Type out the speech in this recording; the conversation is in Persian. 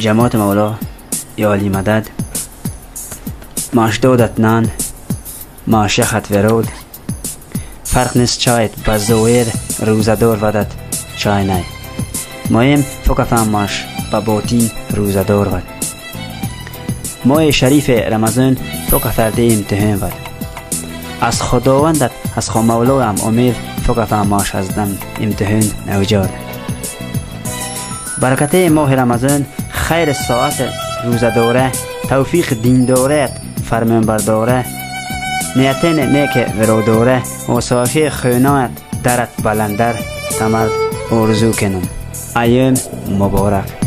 جماعت مولا یا علی مدد ماش دودت نان ماش یخت ورود فرق نیست چایت بزویر روزدار ودد چای نای مهم فکفم ماش با بوتین روزدار ود ماه شریف رمضان فکفرده امتحان ود از خداوندت از خو مولا هم امید فکفم ماش از دم امتحان نوجاد برکته ماه رمضان خیر ساعت روزداره توفیق دینداره فرمان برداره نیتن نیک وروداره و ساخی خونات درت بلندر تمر ارزو کنم ایام مبارک.